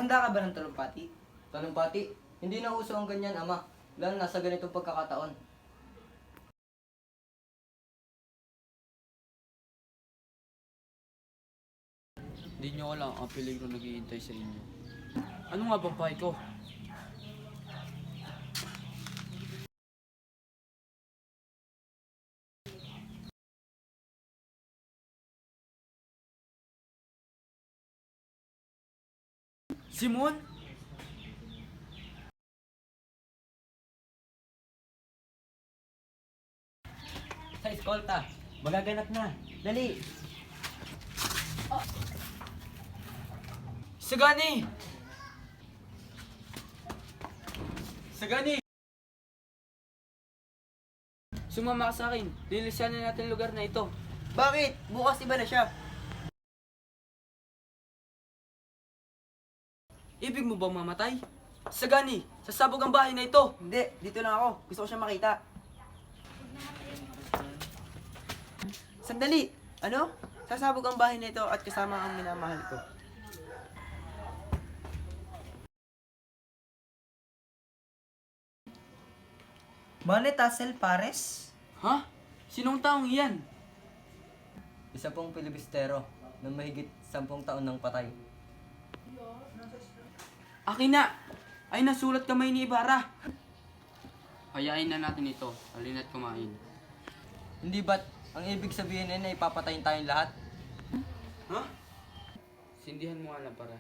Naghanda ka ba ng talumpati? Talumpati, hindi na uso ang ganyan, ama. Lalo na sa ganitong pagkakataon. Hindi nyo alam ang peligro naghihintay sa inyo. Ano nga ba bahay ko? Simon? Sa eskolta, magaganap na. Dali! Sagani! Sagani! Sumama ka sa akin. Lilisanin natin ang lugar na ito. Bakit? Bukas iba na siya. Ibig mo bang mamatay? Sagani, sasabog ang bahay na ito. Hindi, dito lang ako. Gusto ko siya makita. Sandali! Ano? Sasabog ang bahay na ito at kasama ang minamahal ko. Mane Tassel Pares? Ha? Sinong taong iyan? Isa pong Pilibistero na mahigit 10 taon ng patay. Akin na! Ay nasulat kamay ni Ibarra. Hayain na natin ito. Halina't kumain. Hindi ba't ang ibig sabihin ay ipapatayin tayong lahat? Ha? Sindihan mo nga lang para.